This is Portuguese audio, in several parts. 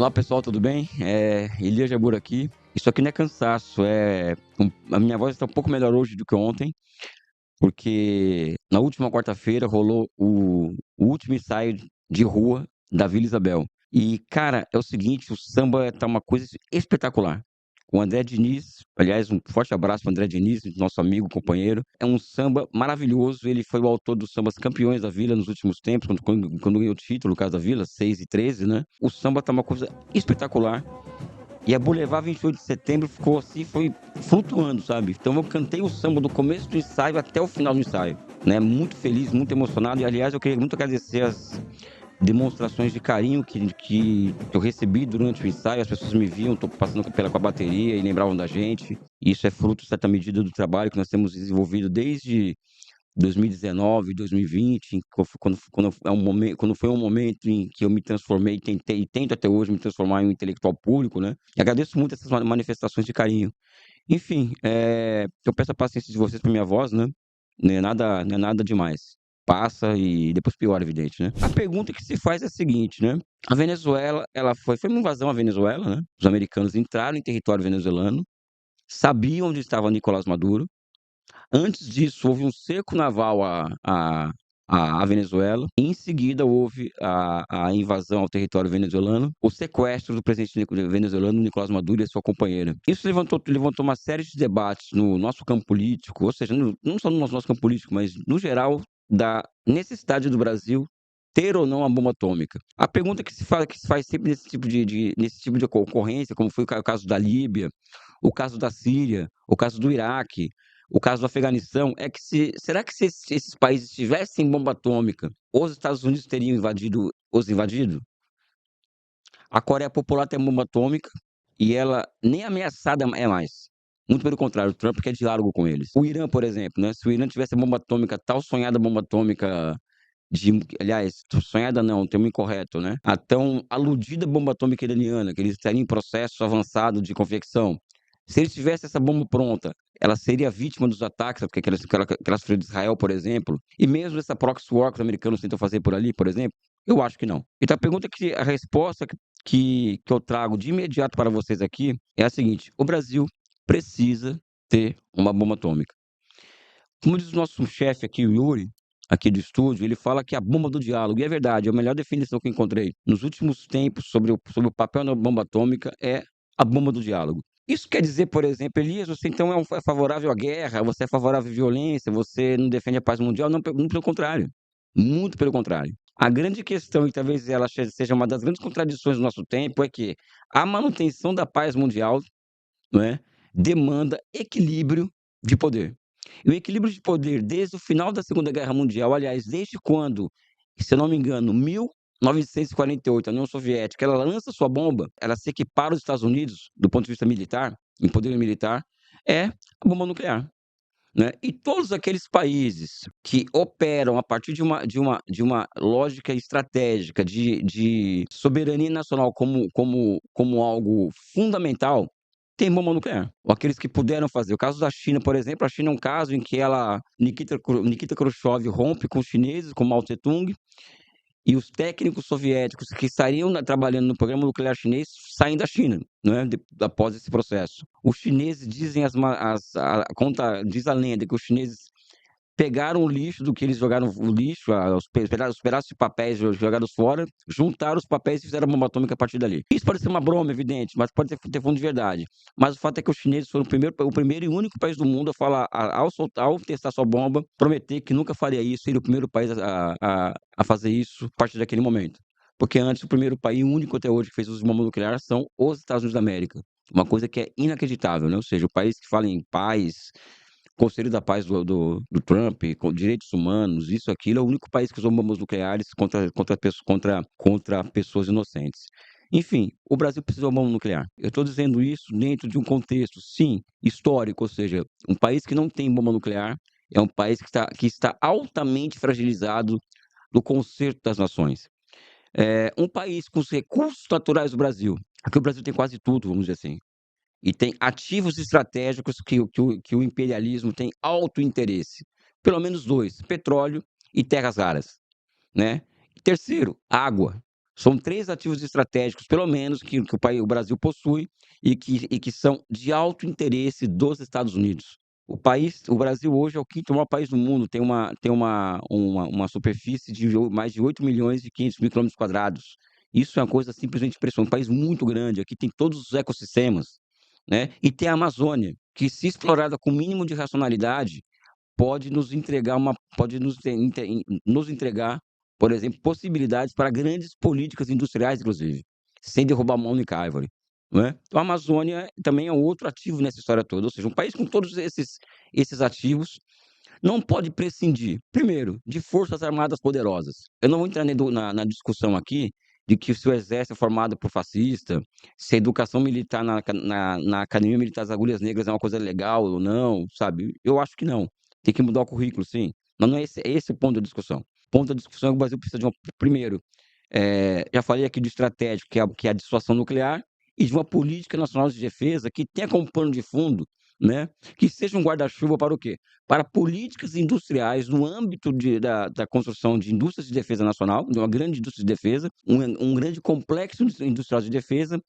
Olá pessoal, tudo bem? Elias Jabur aqui. Isso aqui não é cansaço, a minha voz está um pouco melhor hoje do que ontem, porque na última quarta-feira rolou o último ensaio de rua da Vila Isabel. E, cara, é o seguinte, o samba tá uma coisa espetacular. O André Diniz, aliás, um forte abraço para o André Diniz, nosso amigo, companheiro. É um samba maravilhoso. Ele foi o autor dos sambas campeões da Vila nos últimos tempos, quando ganhou o título, no caso da Vila, 6 e 13, né? O samba tá uma coisa espetacular. E a Boulevard 28 de Setembro ficou assim, foi flutuando, sabe? Então eu cantei o samba do começo do ensaio até o final do ensaio, né? Muito feliz, muito emocionado. E aliás, eu queria muito agradecer as demonstrações de carinho que eu recebi durante o ensaio. As pessoas me viam, tô passando com a bateria e lembravam da gente. Isso é fruto, em certa medida, do trabalho que nós temos desenvolvido desde 2019, 2020, quando foi um momento em que eu me transformei, tentei e tento até hoje me transformar em um intelectual público, né? E agradeço muito essas manifestações de carinho. Enfim, eu peço a paciência de vocês para minha voz, né? Não é nada demais. Passa e depois piora, evidente, né? A pergunta que se faz é a seguinte, né? A Venezuela, foi uma invasão à Venezuela, né? Os americanos entraram em território venezuelano, sabiam onde estava Nicolás Maduro. Antes disso, houve um cerco naval à Venezuela. E em seguida, houve a invasão ao território venezuelano, o sequestro do presidente venezuelano, Nicolás Maduro, e sua companheira. Isso levantou uma série de debates no nosso campo político, ou seja, não só no nosso campo político, mas no geral, da necessidade do Brasil ter ou não a bomba atômica. A pergunta que se faz sempre nesse tipo de ocorrência, como foi o caso da Líbia, o caso da Síria, o caso do Iraque, o caso do Afeganistão, será que se esses países tivessem bomba atômica, os Estados Unidos teriam os invadido? A Coreia Popular tem bomba atômica e ela nem ameaçada é mais. Muito pelo contrário, o Trump quer diálogo com eles. O Irã, por exemplo, né? Se o Irã tivesse a bomba atômica, tal sonhada bomba atômica aliás, sonhada não, termo incorreto, né? A tão aludida bomba atômica iraniana, que eles estariam em processo avançado de confecção. Se eles tivessem essa bomba pronta, ela seria vítima dos ataques que elas sofreram de Israel, por exemplo, e mesmo essa proxy war que os americanos tentam fazer por ali, por exemplo, eu acho que não. Então a resposta que eu trago de imediato para vocês aqui é a seguinte: o Brasil precisa ter uma bomba atômica. Como diz o nosso chefe aqui, o Yuri, aqui do estúdio, ele fala que é a bomba do diálogo, e é verdade, é a melhor definição que eu encontrei nos últimos tempos sobre o papel da bomba atômica é a bomba do diálogo. Isso quer dizer, por exemplo, Elias, você então é favorável à guerra, você é favorável à violência, você não defende a paz mundial? Não, muito pelo contrário. Muito pelo contrário. A grande questão, e talvez ela seja uma das grandes contradições do nosso tempo, é que a manutenção da paz mundial, não é, demanda equilíbrio de poder. E o equilíbrio de poder desde o final da Segunda Guerra Mundial, aliás, desde quando, se eu não me engano, 1948, a União Soviética, ela lança sua bomba, ela se equipara aos Estados Unidos, do ponto de vista militar, em poder militar, é a bomba nuclear. Né? E todos aqueles países que operam a partir de uma lógica estratégica de soberania nacional como algo fundamental, tem bomba nuclear. Ou aqueles que puderam fazer. O caso da China, por exemplo, a China é um caso em que Nikita Khrushchev rompe com os chineses, com Mao Tse-tung, e os técnicos soviéticos que estariam trabalhando no programa nuclear chinês saem da China, né, após esse processo. Os chineses dizem diz a lenda que os chineses pegaram o lixo do que eles jogaram o lixo, os pedaços de papéis jogados fora, juntaram os papéis e fizeram a bomba atômica a partir dali. Isso pode ser uma broma, evidente, mas pode ter fundo de verdade. Mas o fato é que os chineses foram o primeiro e único país do mundo a falar, ao testar sua bomba, prometer que nunca faria isso, seria o primeiro país a fazer isso a partir daquele momento. Porque antes, o primeiro país, o único até hoje que fez uso de bomba nuclear são os Estados Unidos da América. Uma coisa que é inacreditável, né? Ou seja, o país que fala em paz, Conselho da Paz do Trump, com direitos humanos, isso, aquilo, é o único país que usou bombas nucleares contra pessoas inocentes. Enfim, o Brasil precisa de uma bomba nuclear. Eu estou dizendo isso dentro de um contexto, sim, histórico, ou seja, um país que não tem bomba nuclear é um país que está altamente fragilizado do concerto das nações. Um país com os recursos naturais do Brasil, aqui o Brasil tem quase tudo, vamos dizer assim, e tem ativos estratégicos que o imperialismo tem alto interesse. Pelo menos dois: petróleo e terras raras. Né? Terceiro, água. São 3 ativos estratégicos, pelo menos, que o Brasil possui e que são de alto interesse dos Estados Unidos. O Brasil hoje é o 5º maior país do mundo, tem uma superfície de mais de 8.500.000 quilômetros quadrados. Isso é uma coisa simplesmente impressionante, um país muito grande, aqui tem todos os ecossistemas, né, e tem a Amazônia, que se explorada com o mínimo de racionalidade, pode nos entregar, por exemplo, possibilidades para grandes políticas industriais, inclusive, sem derrubar a Mônica Árvore, não é? Então, a Amazônia também é um outro ativo nessa história toda, ou seja, um país com todos esses ativos não pode prescindir, primeiro, de forças armadas poderosas. Eu não vou entrar na discussão aqui de que se o exército é formado por fascista, se a educação militar na Academia Militar das Agulhas Negras é uma coisa legal ou não, sabe? Eu acho que não. Tem que mudar o currículo, sim. Mas não é esse o ponto da discussão. O ponto da discussão é que o Brasil precisa de primeiro, já falei aqui do estratégico, que é a dissuasão nuclear, e de uma política nacional de defesa que tenha como pano de fundo, né, que seja um guarda-chuva para o quê? Para políticas industriais no âmbito da construção de indústrias de defesa nacional, de uma grande indústria de defesa, um grande complexo industrial de defesa,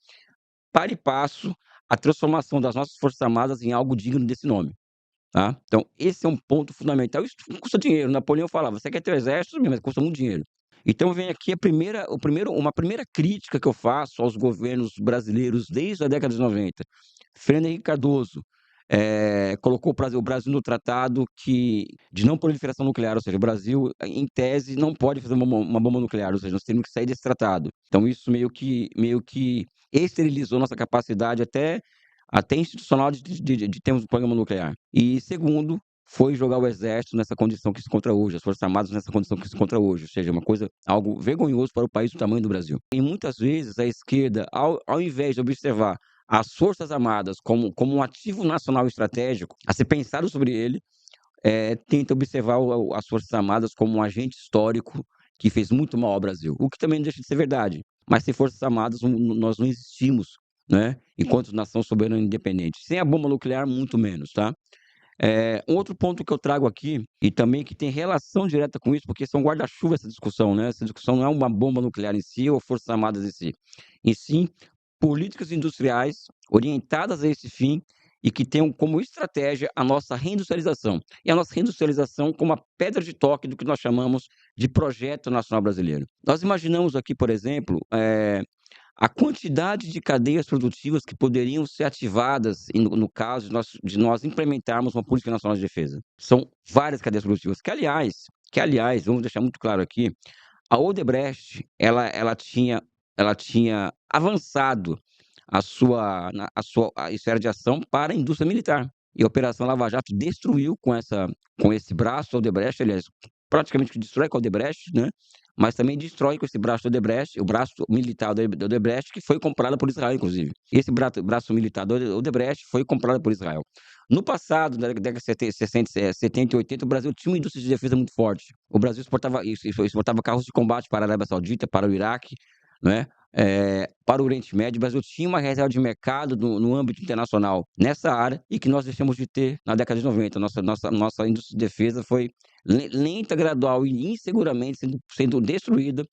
para e passo a transformação das nossas Forças Armadas em algo digno desse nome. Tá? Então, esse é um ponto fundamental. Isso custa dinheiro. Napoleão falava: você quer ter o exército, mas custa muito dinheiro. Então, vem aqui uma primeira crítica que eu faço aos governos brasileiros desde a década de 90. Fernando Henrique Cardoso colocou o Brasil no tratado de não proliferação nuclear, ou seja, o Brasil, em tese, não pode fazer uma bomba nuclear, ou seja, nós temos que sair desse tratado. Então, isso meio que esterilizou nossa capacidade até institucional de termos um programa nuclear. E segundo, foi jogar o exército nessa condição que se encontra hoje, as Forças Armadas nessa condição que se encontra hoje, ou seja, algo vergonhoso para o país do tamanho do Brasil. E muitas vezes a esquerda, ao invés de observar as Forças Armadas como um ativo nacional estratégico, a ser pensado sobre ele, tenta observar as Forças Armadas como um agente histórico que fez muito mal ao Brasil, o que também não deixa de ser verdade. Mas sem Forças Armadas, nós não existimos, né, enquanto nação soberana e independente. Sem a bomba nuclear, muito menos, tá? Um outro ponto que eu trago aqui, e também que tem relação direta com isso, porque são guarda-chuva essa discussão, né? Essa discussão não é uma bomba nuclear em si ou Forças Armadas em si. E sim políticas industriais orientadas a esse fim e que tenham como estratégia a nossa reindustrialização. E a nossa reindustrialização como a pedra de toque do que nós chamamos de Projeto Nacional Brasileiro. Nós imaginamos aqui, por exemplo, a quantidade de cadeias produtivas que poderiam ser ativadas no caso de nós implementarmos uma política nacional de defesa. São várias cadeias produtivas que aliás, vamos deixar muito claro aqui, a Odebrecht, ela tinha avançado a esfera de ação para a indústria militar. E a Operação Lava Jato destruiu com esse braço da Odebrecht, aliás, praticamente destrói com a Odebrecht, né? Mas também destrói com esse braço da Odebrecht, o braço militar da Odebrecht, que foi comprado por Israel, inclusive. Esse braço militar da Odebrecht foi comprado por Israel. No passado, na década de 70 e 80, o Brasil tinha uma indústria de defesa muito forte. O Brasil exportava carros de combate para a Arábia Saudita, para o Iraque, né? Para o Oriente Médio. O Brasil tinha uma reserva de mercado no âmbito internacional nessa área e que nós deixamos de ter na década de 90. Nossa indústria de defesa foi lenta, gradual e inseguramente sendo destruída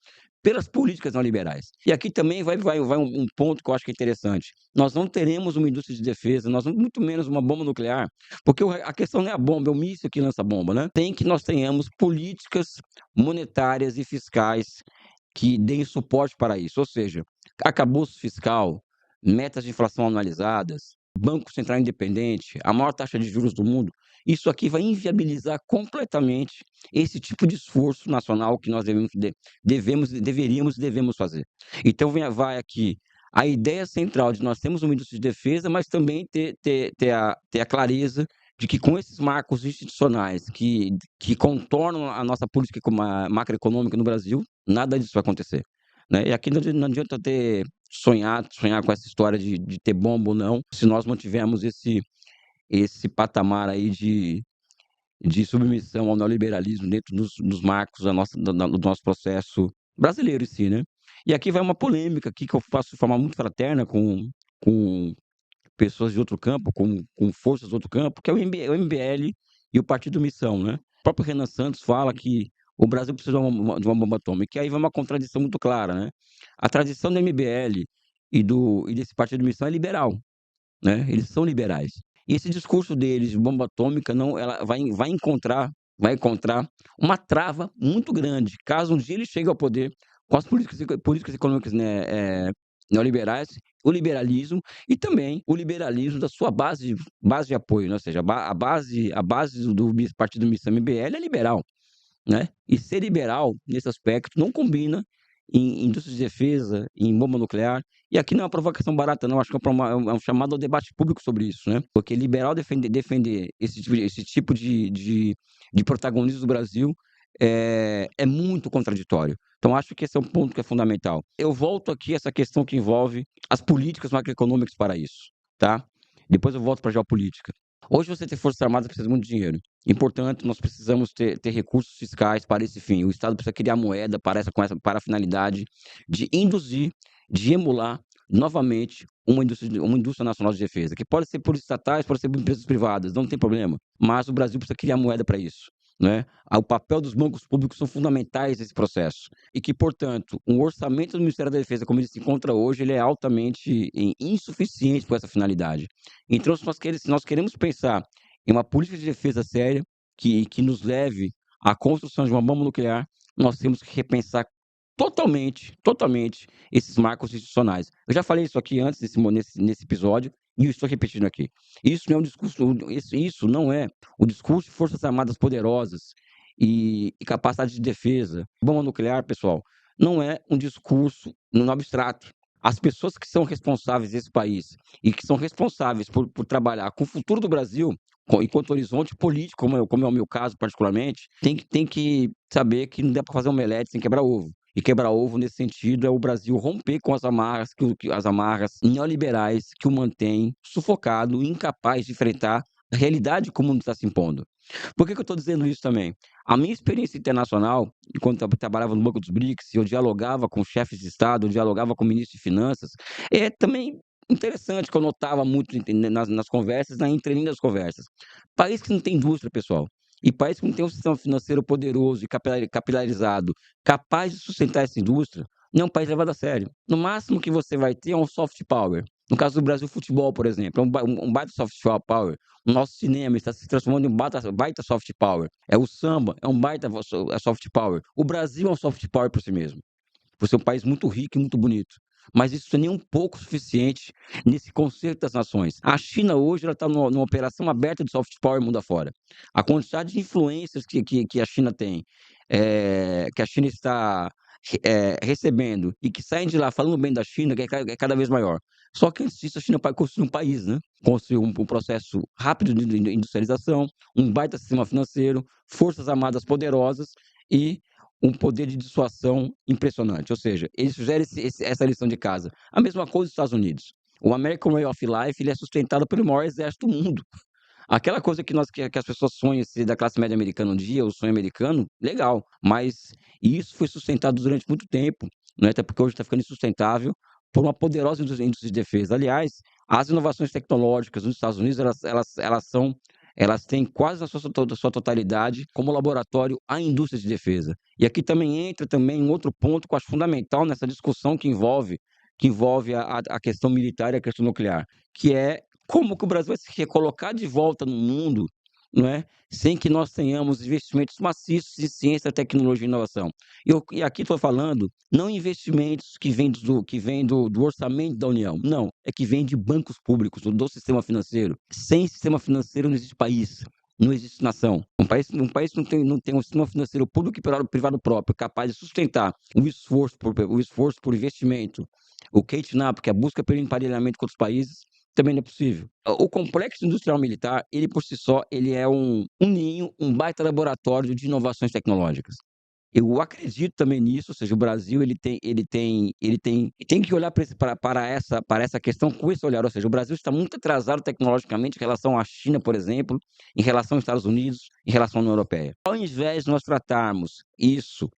pelas políticas neoliberais. E aqui também vai um ponto que eu acho que é interessante. Nós não teremos uma indústria de defesa, muito menos uma bomba nuclear, porque a questão não é a bomba, é o míssil que lança a bomba, né? Tem que nós tenhamos políticas monetárias e fiscais que deem suporte para isso, ou seja, arcabouço fiscal, metas de inflação anualizadas, Banco Central independente, a maior taxa de juros do mundo. Isso aqui vai inviabilizar completamente esse tipo de esforço nacional que nós deveríamos e devemos fazer. Então, vai aqui a ideia central de nós termos uma indústria de defesa, mas também ter a clareza de que com esses marcos institucionais que contornam a nossa política macroeconômica no Brasil, nada disso vai acontecer, né? E aqui não adianta sonhar com essa história de ter bomba ou não, se nós mantivermos esse patamar aí de submissão ao neoliberalismo dentro dos marcos do nosso processo brasileiro em si, né? E aqui vai uma polêmica aqui que eu faço de forma muito fraterna com pessoas de outro campo, com forças de outro campo, que é o MBL e o Partido Missão, né? O próprio Renan Santos fala que o Brasil precisa de uma bomba atômica. E aí vai uma contradição muito clara, né? A tradição do MBL e desse partido de missão é liberal, né? Eles são liberais. E esse discurso deles de bomba atômica não, ela vai encontrar uma trava muito grande, caso um dia ele chegue ao poder com as políticas econômicas, né, neoliberais, o liberalismo e também o liberalismo da sua base de apoio, né? Ou seja, a base do partido missão MBL é liberal, né? E ser liberal, nesse aspecto, não combina em indústria de defesa, em bomba nuclear. E aqui não é uma provocação barata, não. Acho que é um chamado ao debate público sobre isso, né? Porque liberal defender esse tipo de protagonismo do Brasil é muito contraditório. Então, acho que esse é um ponto que é fundamental. Eu volto aqui a essa questão que envolve as políticas macroeconômicas para isso, tá? Depois eu volto para a geopolítica. Hoje, você ter forças armadas precisa muito de dinheiro. E, portanto, nós precisamos ter recursos fiscais para esse fim. O Estado precisa criar moeda para a finalidade de induzir, de emular novamente uma indústria nacional de defesa, que pode ser por estatais, pode ser por empresas privadas, não tem problema. Mas o Brasil precisa criar moeda para isso, né? O papel dos bancos públicos são fundamentais nesse processo. E que, portanto, um orçamento do Ministério da Defesa, como ele se encontra hoje, ele é altamente insuficiente para essa finalidade. Então, se nós queremos pensar em uma política de defesa séria, que nos leve à construção de uma bomba nuclear, nós temos que repensar totalmente esses marcos institucionais. Eu já falei isso aqui antes, nesse episódio, e eu estou repetindo aqui. Isso não é um discurso, isso não é o discurso de forças armadas poderosas e capacidade de defesa. Bomba nuclear, pessoal, não é um discurso no abstrato. As pessoas que são responsáveis desse país e que são responsáveis por trabalhar com o futuro do Brasil, enquanto horizonte político, como é o meu caso particularmente, tem que saber que não dá para fazer omelete sem quebrar ovo. E quebrar ovo, nesse sentido, é o Brasil romper com as amarras, as amarras neoliberais que o mantêm sufocado, incapaz de enfrentar a realidade como está se impondo. Por que eu estou dizendo isso também? A minha experiência internacional, enquanto eu trabalhava no Banco dos BRICS, eu dialogava com chefes de Estado, eu dialogava com ministros de Finanças, é também interessante que eu notava muito nas conversas, na entrelinha das conversas. País que não tem indústria, pessoal, e país que não tem um sistema financeiro poderoso e capilarizado, capaz de sustentar essa indústria, não é um país levado a sério. No máximo que você vai ter é um soft power. No caso do Brasil, futebol, por exemplo, é um baita soft power. O nosso cinema está se transformando em um baita soft power. É o samba, é um baita soft power. O Brasil é um soft power por si mesmo, por ser um país muito rico e muito bonito. Mas isso é nem um pouco suficiente nesse conceito das nações. A China hoje está numa operação aberta de soft power mundo afora. A quantidade de influências que a China tem, que a China está recebendo e que saem de lá falando bem da China, que é cada vez maior. Só que antes disso, a China construiu um país, né? Construiu um processo rápido de industrialização, um baita sistema financeiro, forças armadas poderosas e um poder de dissuasão impressionante. Ou seja, eles fizeram essa lição de casa. A mesma coisa dos Estados Unidos. O American Way of Life ele é sustentado pelo maior exército do mundo. Aquela coisa que as pessoas sonham ser da classe média americana um dia, o sonho americano, legal. Mas isso foi sustentado durante muito tempo, né? Até porque hoje está ficando insustentável por uma poderosa indústria de defesa. Aliás, as inovações tecnológicas nos Estados Unidos, elas têm quase a sua totalidade como laboratório a indústria de defesa. E aqui também entra também um outro ponto que eu acho fundamental nessa discussão que envolve a questão militar e a questão nuclear, que é como que o Brasil vai se recolocar de volta no mundo, não é? Sem que nós tenhamos investimentos maciços em ciência, tecnologia e inovação. E aqui estou falando não investimentos que vêm do orçamento da União, não, é que vem de bancos públicos, do sistema financeiro. Sem sistema financeiro não existe país, não existe nação. Um país não tem um sistema financeiro público e privado próprio, capaz de sustentar o esforço por investimento, o catch-up, que é a busca pelo emparelhamento com outros países, também não é possível. O complexo industrial militar, ele por si só, ele é um ninho, um baita laboratório de inovações tecnológicas. Eu acredito também nisso, ou seja, o Brasil ele tem que olhar para essa questão com esse olhar, ou seja, o Brasil está muito atrasado tecnologicamente em relação à China, por exemplo, em relação aos Estados Unidos, em relação à União Europeia. Ao invés de nós tratarmos isso,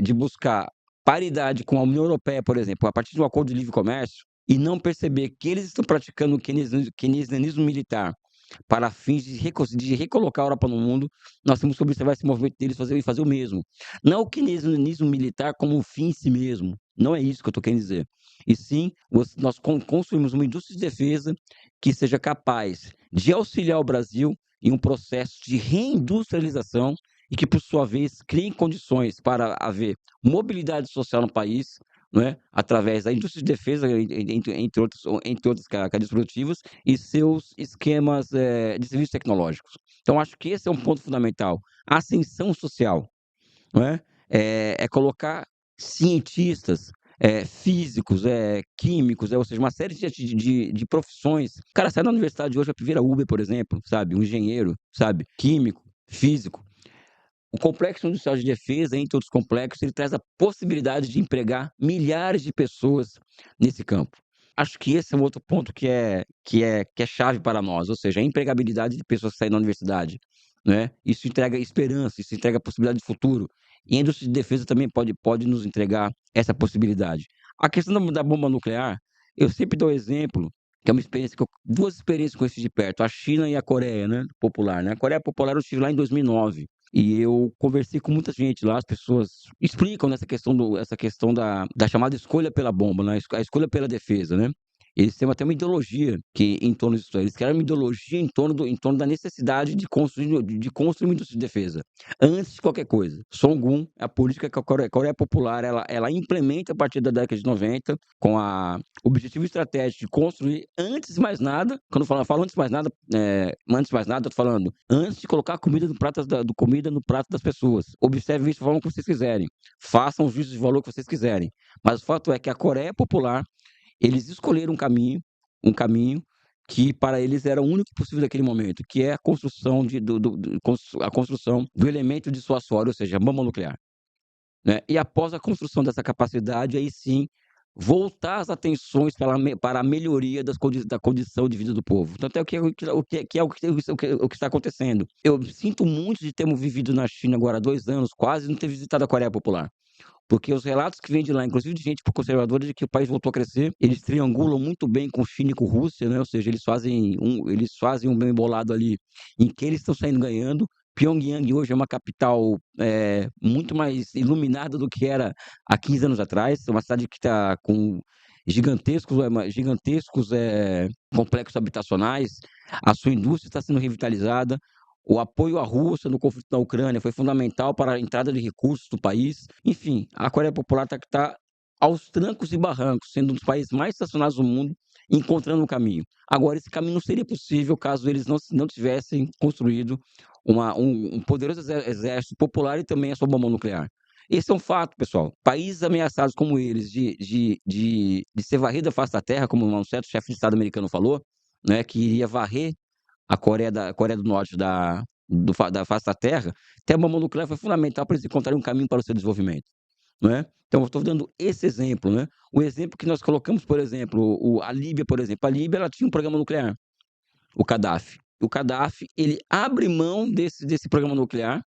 de buscar paridade com a União Europeia, por exemplo, a partir de um acordo de livre comércio, e não perceber que eles estão praticando o keynesianismo militar para fins de recolocar a Europa no mundo, nós temos que observar esse movimento deles fazer o mesmo. Não o keynesianismo militar como um fim em si mesmo, não é isso que eu estou querendo dizer. E sim, nós construímos uma indústria de defesa que seja capaz de auxiliar o Brasil em um processo de reindustrialização e que, por sua vez, crie condições para haver mobilidade social no país, não é? Através da indústria de defesa, entre outras cadeias produtivas, e seus esquemas de serviços tecnológicos. Então, acho que esse é um ponto fundamental. A ascensão social, não é? É colocar cientistas, físicos, químicos, ou seja, uma série de profissões. O cara sai da universidade hoje e vira Uber, por exemplo, sabe? Um engenheiro, sabe? Químico, físico. O complexo industrial de defesa, entre outros complexos, ele traz a possibilidade de empregar milhares de pessoas nesse campo. Acho que esse é um outro ponto que é chave para nós, ou seja, a empregabilidade de pessoas que saem da universidade, né? Isso entrega esperança, isso entrega possibilidade de futuro. E a indústria de defesa também pode nos entregar essa possibilidade. A questão da bomba nuclear, eu sempre dou exemplo, que é uma experiência que duas experiências que eu conheci de perto, a China e a Coreia, né, popular, né? A Coreia Popular eu estive lá em 2009. E eu conversei com muita gente lá, as pessoas explicam essa questão da chamada escolha pela bomba, né? A escolha pela defesa, né? Eles têm até uma ideologia que em torno disso. Eles querem uma ideologia em torno da necessidade de construir uma indústria de defesa, antes de qualquer coisa. Songun, a política que a Coreia Popular ela implementa a partir da década de 90, com o objetivo estratégico de construir, antes de mais nada, quando eu falo antes de mais nada, antes de mais nada, eu tô falando antes de colocar comida no prato das pessoas. Observe isso da forma que vocês quiserem. Façam os juízos de valor que vocês quiserem. Mas o fato é que a Coreia Popular, eles escolheram um caminho que para eles era o único possível naquele momento, que é a construção a construção do elemento dissuasório, ou seja, a bomba nuclear, né? E após a construção dessa capacidade, aí sim, voltar as atenções para a melhoria da condição de vida do povo. Tanto é o que está acontecendo. Eu sinto muito de termos vivido na China agora há 2 anos, quase não ter visitado a Coreia Popular. Porque os relatos que vêm de lá, inclusive de gente conservadora, de que o país voltou a crescer, eles triangulam muito bem com China e com Rússia, né? Ou seja, eles fazem um bem bolado ali em que eles estão saindo ganhando. Pyongyang hoje é uma capital muito mais iluminada do que era há 15 anos atrás. É uma cidade que está com gigantescos complexos habitacionais. A sua indústria está sendo revitalizada. O apoio à Rússia no conflito na Ucrânia foi fundamental para a entrada de recursos do país. Enfim, a Coreia Popular está aos trancos e barrancos, sendo um dos países mais estacionados do mundo, encontrando um caminho. Agora, esse caminho não seria possível caso eles não tivessem construído um poderoso exército popular e também a sua bomba nuclear. Esse é um fato, pessoal. Países ameaçados como eles de ser varrido da face da terra, como um certo chefe de Estado americano falou, né, que iria varrer a Coreia do Norte da face da terra, ter uma bomba nuclear foi fundamental para eles encontrarem um caminho para o seu desenvolvimento, não é? Então, eu estou dando esse exemplo, né? O exemplo que nós colocamos, por exemplo, a Líbia, por exemplo. A Líbia ela tinha um programa nuclear, o Gaddafi. O Gaddafi, ele abre mão desse programa nuclear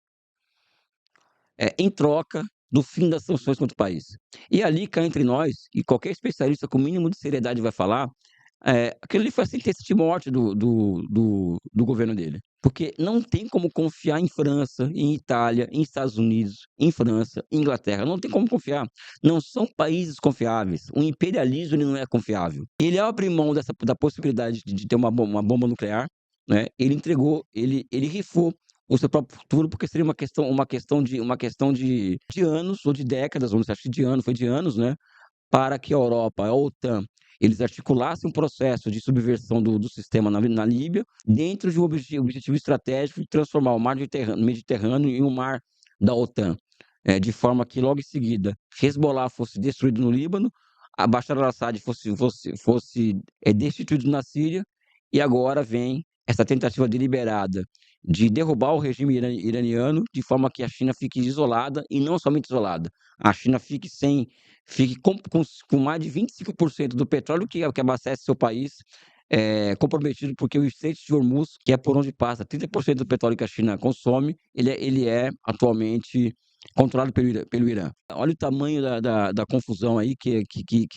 em troca do fim das sanções contra o país. E ali, cá entre nós, e qualquer especialista com o mínimo de seriedade vai falar, aquilo ali foi a sentença de morte do governo dele. Porque não tem como confiar em França, em Itália, em Estados Unidos, em França, em Inglaterra. Não tem como confiar. Não são países confiáveis. O imperialismo ele não é confiável. Ele abre mão da possibilidade de ter uma bomba nuclear, né? Ele rifou o seu próprio futuro, porque seria uma questão de anos ou de décadas, vamos dizer, acho que de anos, foi de anos, né? Para que a Europa, a OTAN, eles articulassem um processo de subversão do sistema na Líbia, dentro de um objetivo estratégico de transformar o mar Mediterrâneo em um mar da OTAN, de forma que logo em seguida Hezbollah fosse destruído no Líbano, a Bashar al-Assad fosse destituído na Síria, e agora vem essa tentativa deliberada de derrubar o regime iraniano, de forma que a China fique isolada, e não somente isolada, a China fique com mais de 25% do petróleo que abastece seu país comprometido, porque o Estreito de Hormuz, que é por onde passa 30% do petróleo que a China consome, ele é atualmente controlado pelo Irã. Olha o tamanho da confusão aí que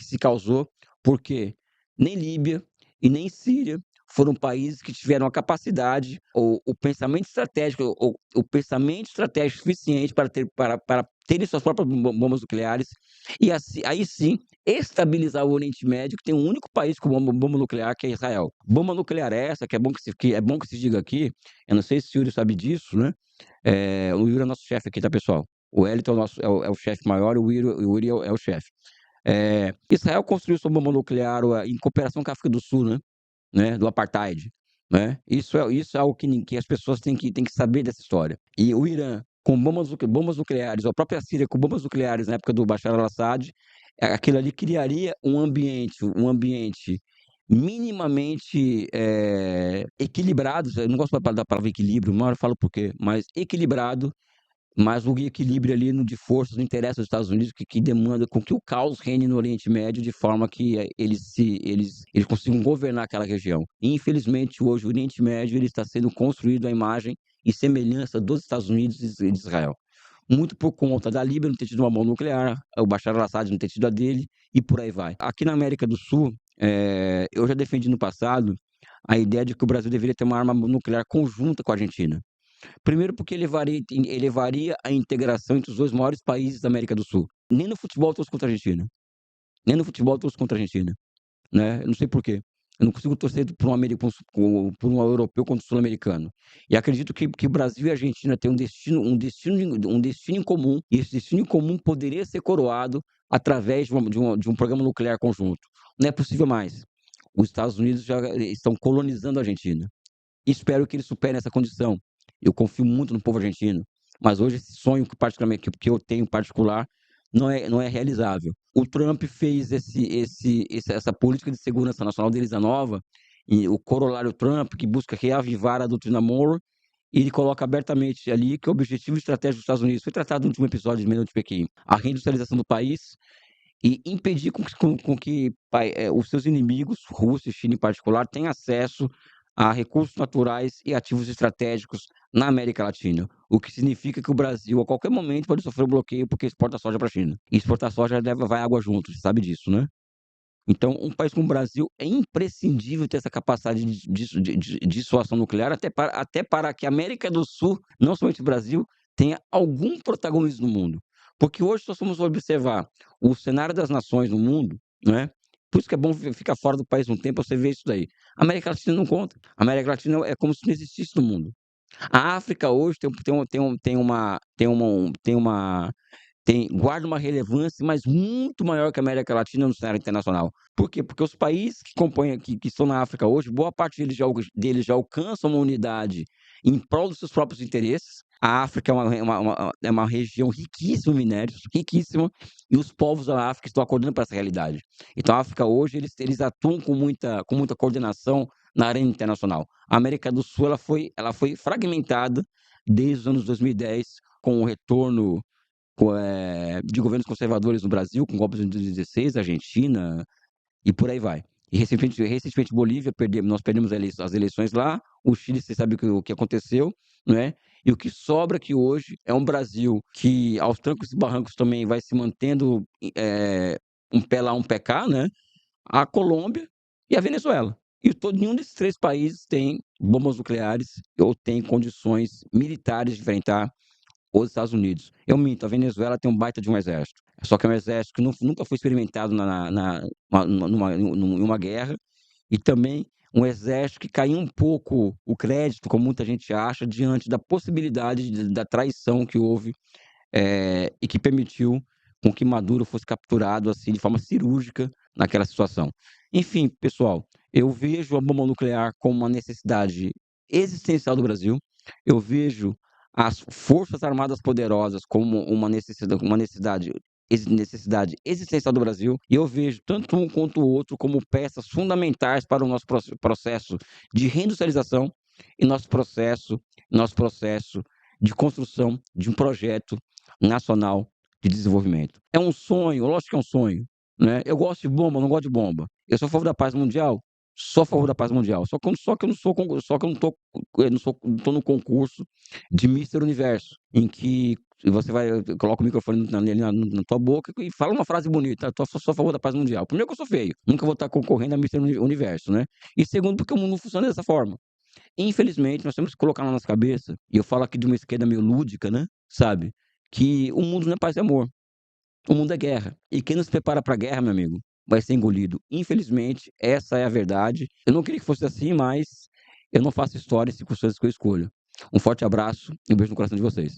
se causou, porque nem Líbia e nem Síria foram países que tiveram a capacidade, o pensamento estratégico, o pensamento estratégico suficiente para terem suas próprias bombas nucleares e aí sim estabilizar o Oriente Médio, que tem um único país com bomba nuclear, que é Israel. Bomba nuclear é essa, que é bom que se diga aqui, eu não sei se o Yuri sabe disso, né? O Yuri é nosso chefe aqui, tá, pessoal? O Wellington é o chefe maior, o Yuri é o chefe. Israel construiu sua bomba nuclear em cooperação com a África do Sul, né, do apartheid, né? Isso é algo que as pessoas têm que saber dessa história. E o Irã, com bombas nucleares, ou a própria Síria com bombas nucleares na época do Bashar al-Assad, aquilo ali criaria um ambiente minimamente equilibrado. Eu não gosto da palavra equilíbrio, uma hora eu falo por quê, mas equilibrado, mas o equilíbrio ali de forças não interessa aos Estados Unidos, que demanda com que o caos reine no Oriente Médio de forma que eles consigam governar aquela região. E, infelizmente, hoje o Oriente Médio ele está sendo construído à imagem e semelhança dos Estados Unidos e de Israel. Muito por conta da Líbia não ter tido uma bomba nuclear, o Bashar al-Assad não ter tido a dele, e por aí vai. Aqui na América do Sul, eu já defendi no passado a ideia de que o Brasil deveria ter uma arma nuclear conjunta com a Argentina. Primeiro porque elevaria a integração entre os 2 maiores países da América do Sul. Nem no futebol eu torço contra a Argentina, nem no futebol eu torço contra a Argentina, né, eu não sei por quê. Eu não consigo torcer por um europeu contra o sul-americano. E acredito que Brasil e Argentina têm um destino em comum, e esse destino em comum poderia ser coroado através de um programa nuclear conjunto. Não é possível mais. Os Estados Unidos já estão colonizando a Argentina. Espero que eles superem essa condição. Eu confio muito no povo argentino, mas hoje esse sonho que eu tenho particular não é realizável. O Trump fez essa política de segurança nacional deles a nova, e o corolário Trump, que busca reavivar a doutrina Monroe, e ele coloca abertamente ali que o objetivo estratégico dos Estados Unidos foi tratado no último episódio de Meia Noite de Pequim, a reindustrialização do país e impedir com que os seus inimigos, Rússia e China em particular, tenham acesso a recursos naturais e ativos estratégicos na América Latina, o que significa que o Brasil, a qualquer momento, pode sofrer um bloqueio porque exporta soja para a China. E exportar soja vai água junto, você sabe disso, né? Então, um país como o Brasil é imprescindível ter essa capacidade de dissuasão nuclear, até para que a América do Sul, não somente o Brasil, tenha algum protagonismo no mundo. Porque hoje, se nós formos observar o cenário das nações no mundo, né? Por isso que é bom ficar fora do país um tempo, você vê isso daí. A América Latina não conta. A América Latina é como se não existisse no mundo. A África hoje guarda uma relevância, mas muito maior que a América Latina no cenário internacional. Por quê? Porque os países que compõem, que estão na África hoje, boa parte deles já alcançam uma unidade em prol dos seus próprios interesses. A África é uma região riquíssima em minérios, riquíssima, e os povos da África estão acordando para essa realidade. Então, a África hoje, eles atuam com muita coordenação na arena internacional. A América do Sul ela foi fragmentada desde os anos 2010, com o retorno de governos conservadores no Brasil, com golpes em 2016, Argentina e por aí vai. E recentemente Bolívia, nós perdemos as eleições lá, o Chile, você sabe o que aconteceu, né? E o que sobra aqui hoje é um Brasil que, aos trancos e barrancos, também vai se mantendo um pé lá, um pé cá, né? A Colômbia e a Venezuela. Nenhum desses 3 países tem bombas nucleares ou tem condições militares de enfrentar os Estados Unidos. Eu minto, a Venezuela tem um baita de um exército. Só que é um exército que nunca foi experimentado numa guerra, e também um exército que caiu um pouco o crédito, como muita gente acha, diante da possibilidade da traição que houve e que permitiu com que Maduro fosse capturado assim de forma cirúrgica naquela situação. Enfim, pessoal, eu vejo a bomba nuclear como uma necessidade existencial do Brasil. Eu vejo as Forças Armadas Poderosas como uma necessidade existencial do Brasil, e eu vejo tanto um quanto o outro como peças fundamentais para o nosso processo de reindustrialização e nosso processo de construção de um projeto nacional de desenvolvimento. É um sonho, lógico que é um sonho, né? Eu gosto de bomba, não gosto de bomba. Eu sou a favor da paz mundial, Sou a favor da paz mundial. Só que eu não sou só que eu não tô eu não tô no concurso de Mister Universo, em que você vai coloca o microfone na tua boca e fala uma frase bonita: "Sou a favor da paz mundial". Primeiro que eu sou feio, nunca vou estar concorrendo a Mister Universo, né. E segundo porque o mundo não funciona dessa forma. Infelizmente, nós temos que colocar na nossa cabeça, e eu falo aqui de uma esquerda meio lúdica, né, sabe, que o mundo não é paz e amor. O mundo é guerra. E quem não se prepara para a guerra, meu amigo, vai ser engolido. Infelizmente, essa é a verdade. Eu não queria que fosse assim, mas eu não faço história e circunstâncias que eu escolho. Um forte abraço e um beijo no coração de vocês.